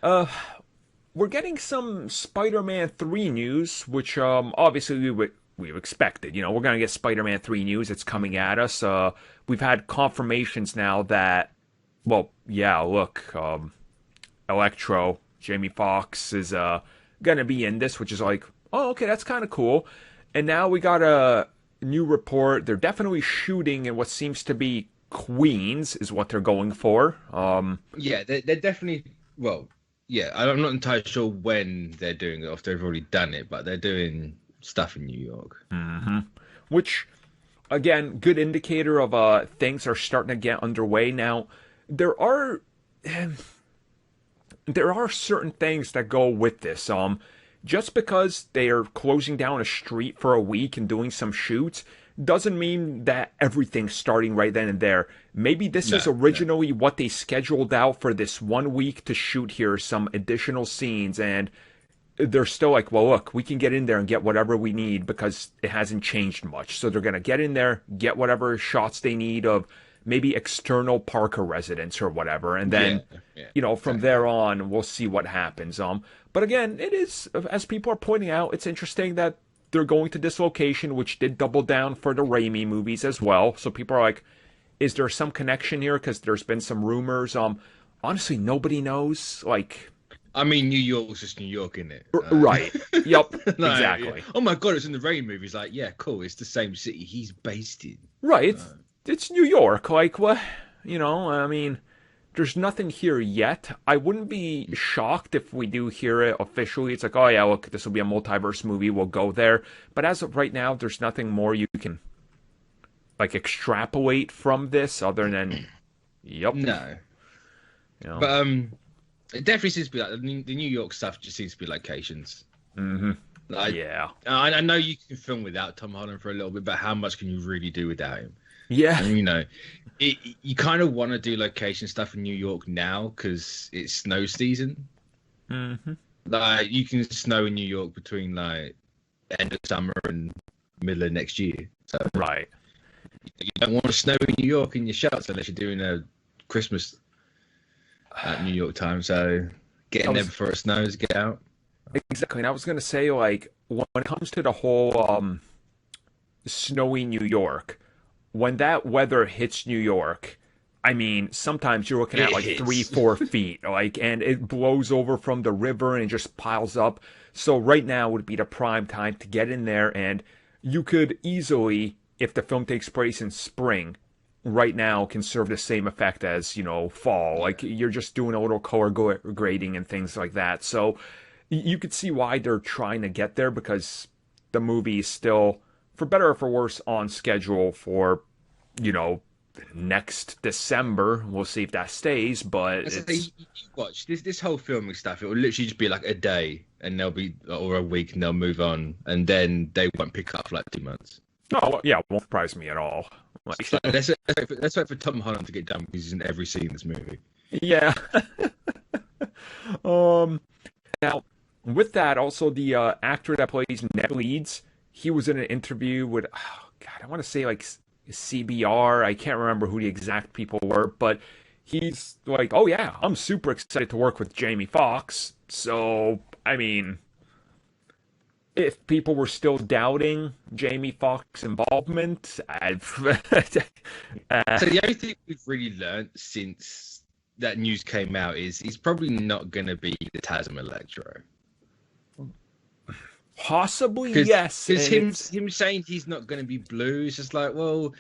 Uh, we're getting some Spider-Man 3 news, which obviously we expected. You know, we're gonna get Spider-Man 3 news. It's coming at us. We've had confirmations now that, well, yeah, look, Electro, Jamie Foxx is gonna be in this, which is like, oh, okay, that's kind of cool. And now we got a new report. They're definitely shooting in what seems to be Queens, is what they're going for. Yeah, they're definitely well. Yeah, I'm not entirely sure when they're doing it, or if they've already done it, but they're doing stuff in New York. Which again, good indicator of things are starting to get underway now. There are there are certain things that go with this. Just because they are closing down a street for a week and doing some shoots doesn't mean that everything's starting right then and there. Maybe this is No, no. originally what they scheduled out for this 1 week to shoot here, some additional scenes, and they're still like, well, look, we can get in there and get whatever we need because it hasn't changed much. So they're going to get in there, get whatever shots they need of maybe external Parker residents or whatever. And then, Yeah, yeah, from exactly. there on, we'll see what happens. But again, it is, as people are pointing out, it's interesting that they're going to this location, which did double down for the Raimi movies as well. So people are like, is there some connection here? Because there's been some rumors. Honestly, nobody knows. Like, I mean, New York's just New York, isn't it? right. Yep. Like, yeah. Exactly. Oh my God, it's in the Rain movies. Like, yeah, cool. It's the same city he's based in. Right. Uh, It's New York. Like, what? I mean, there's nothing here yet. I wouldn't be shocked if we do hear it officially. It's like, oh, yeah, look, this will be a multiverse movie. We'll go there. But as of right now, there's nothing more you can, like, extrapolate from this other than, yep. no, You know? but it definitely seems to be like the New York stuff. Just seems to be locations. Mm-hmm. Like, Yeah. I know you can film without Tom Holland for a little bit, but how much can you really do without him? Yeah. And you kind of want to do location stuff in New York now because it's snow season. Mm-hmm. Like you can snow in New York between like end of summer and middle of next year. So Right. you don't want to snow in New York in your shots unless you're doing a Christmas at New York time. So I getting there was before it snows, get out. exactly, and I was gonna say, like, when it comes to the whole snowy New York, when that weather hits New York, I mean, sometimes you're looking at It like three, hits. 4 feet, like, and it blows over from the river and it just piles up. So right now would be the prime time to get in there, and you could easily, if the film takes place in spring, right now can serve the same effect as fall. Like you're just doing a little color grading and things like that. So you could see why they're trying to get there because the movie is still, for better or for worse, on schedule for you know next December. We'll see if that stays, but I say it's you watch this whole filming stuff. It will literally just be like a day, and they'll be or a week, and they'll move on, and then they won't pick up for like 2 months. oh yeah, it won't surprise me at all. Like So let's wait for Tom Holland to get done because he's in every scene in this movie. yeah. um. Now, with that, also the actor that plays Ned Leeds, he was in an interview with, oh, God, I want to say like CBR. I can't remember who the exact people were, but he's like, oh yeah, I'm super excited to work with Jamie Foxx. So, I mean, if people were still doubting Jamie Foxx's involvement, So the only thing we've really learned since that news came out is he's probably not going to be the Tasm Electro. possibly Because yes, and him it's him saying he's not going to be blue is just like, well,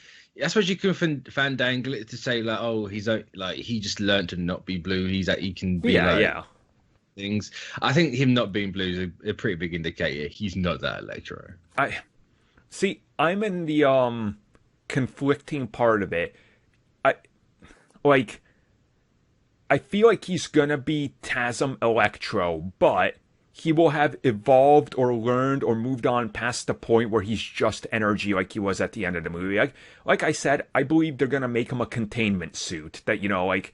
I suppose you can fandangle it to say like, oh, like he just learned to not be blue. He's like he can be yeah, like yeah. things. I think him not being blue is a pretty big indicator. He's not that Electro. I see. I'm in the conflicting part of it. I like. I feel like he's gonna be TASM Electro, but he will have evolved or learned or moved on past the point where he's just energy like he was at the end of the movie. Like I said, I believe they're gonna make him a containment suit that like,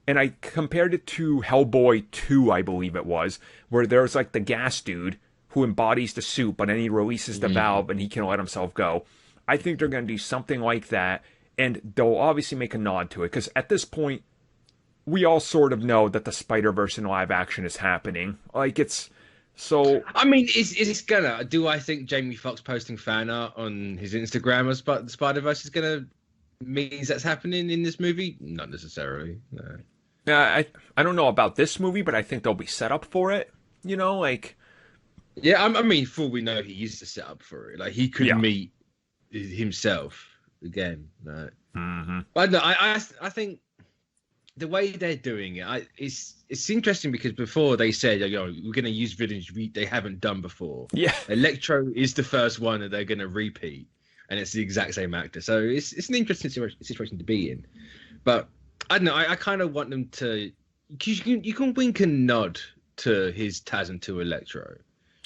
and I compared it to Hellboy 2, I believe it was, where there's like the gas dude who embodies the suit, but then he releases the valve and he can let himself go. I think they're gonna do something like that, and they'll obviously make a nod to it because at this point we all sort of know that the Spider-Verse in live action is happening. Like, it's so. I mean, is this gonna? Do I think Jamie Foxx posting fan art on his Instagram as the Spider-Verse is gonna means that's happening in this movie? Not necessarily. No. Yeah, I don't know about this movie, but I think they'll be set up for it. You know, like. Yeah, I mean, for all we know, he is the setup for it. Like, he could meet himself again. No. Mm-hmm. But no, I think the way they're doing it, it's interesting because before they said, you know, we're going to use villains they haven't done before. Yeah. Electro is the first one that they're going to repeat, and it's the exact same actor. So it's an interesting situation to be in. But I don't know. I kind of want them to. You can wink and nod to his TASM to Electro.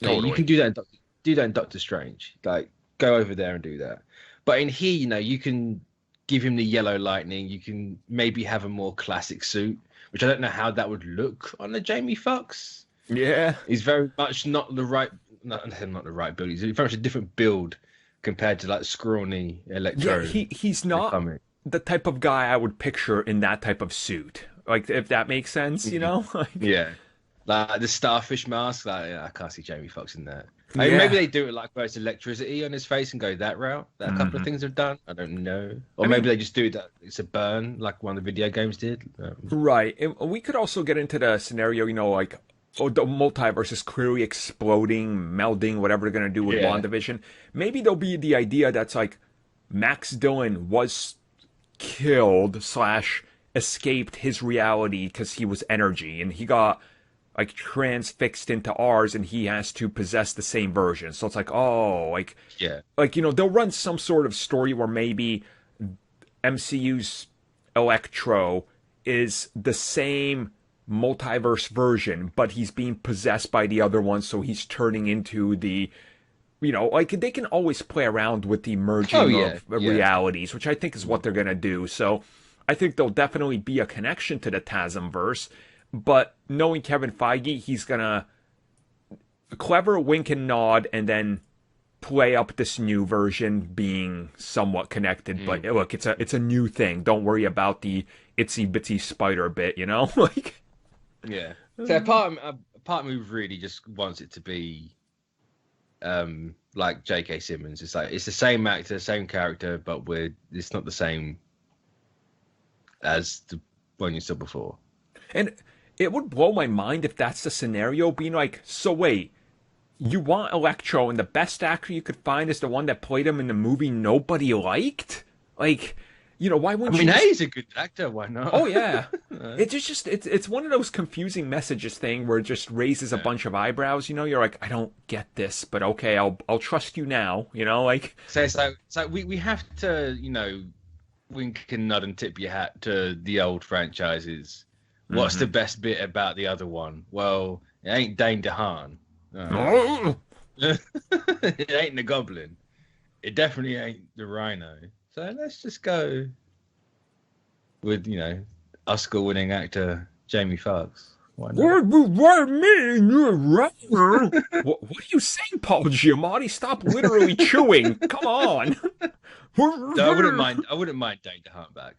Totally. You can do that in Doctor Strange. Like, go over there and do that. But in here, you know, you can give him the yellow lightning. You can maybe have a more classic suit, which I don't know how that would look on the Jamie Foxx. Yeah, he's very much not the right build. He's very much a different build compared to like scrawny Electro. Yeah, he's not the type of guy I would picture in that type of suit. Like, if that makes sense, you know? Yeah. Like the starfish mask, like I can't see Jamie Foxx in that. I mean, maybe they do it like where it's electricity on his face and go that route. That a couple of things have done. I don't know. Or maybe they just do that. It's a burn, like one of the video games did. Right. And we could also get into the scenario, you know, like the multiverse is clearly exploding, melding, whatever they're going to do with WandaVision. Maybe there'll be the idea that's like Max Dillon was killed / escaped his reality because he was energy, and he got like transfixed into ours, and he has to possess the same version. So it's like, like, you know, they'll run some sort of story where maybe MCU's Electro is the same multiverse version, but he's being possessed by the other one, so he's turning into the, you know, like, they can always play around with the merging of realities, which I think is what they're gonna do. So I think there'll definitely be a connection to the TASMverse. But knowing Kevin Feige, he's gonna clever wink and nod and then play up this new version being somewhat connected. But look, it's a new thing. Don't worry about the itsy bitsy spider bit, you know? Like, yeah. So a part of me really just wants it to be like J.K. Simmons. It's like it's the same actor, same character, but it's not the same as the one you saw before. And it would blow my mind if that's the scenario, being like, so wait, you want Electro and the best actor you could find is the one that played him in the movie nobody liked? Like, you know, why wouldn't you? He's a good actor, why not? Oh, yeah. It's one of those confusing messages thing where it just raises a bunch of eyebrows, you know? You're like, I don't get this, but okay, I'll trust you now, you know? Like, so we have to, you know, wink and nod and tip your hat to the old franchises. What's the best bit about the other one? Well, it ain't Dane DeHaan. It ain't the Goblin. It definitely ain't the Rhino. So let's just go with, you know, Oscar-winning actor Jamie Foxx. Why not? What mean you're Rhino? What are you saying, Paul Giamatti? Stop literally chewing. Come on. So I wouldn't mind Dane DeHaan back.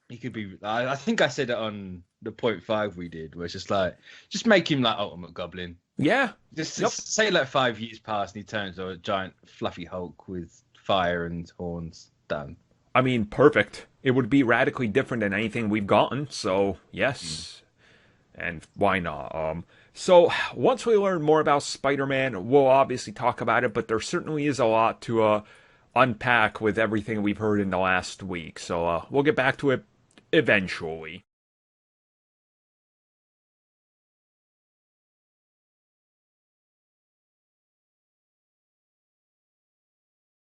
He could be. I think I said it on the 0.5 we did, where it's just like, just make him like Ultimate Goblin. Yeah. Just say like 5 years pass and he turns into a giant fluffy Hulk with fire and horns. Done. I mean, perfect. It would be radically different than anything we've gotten. So yes, and why not? So once we learn more about Spider-Man, we'll obviously talk about it. But there certainly is a lot to unpack with everything we've heard in the last week. So we'll get back to it eventually.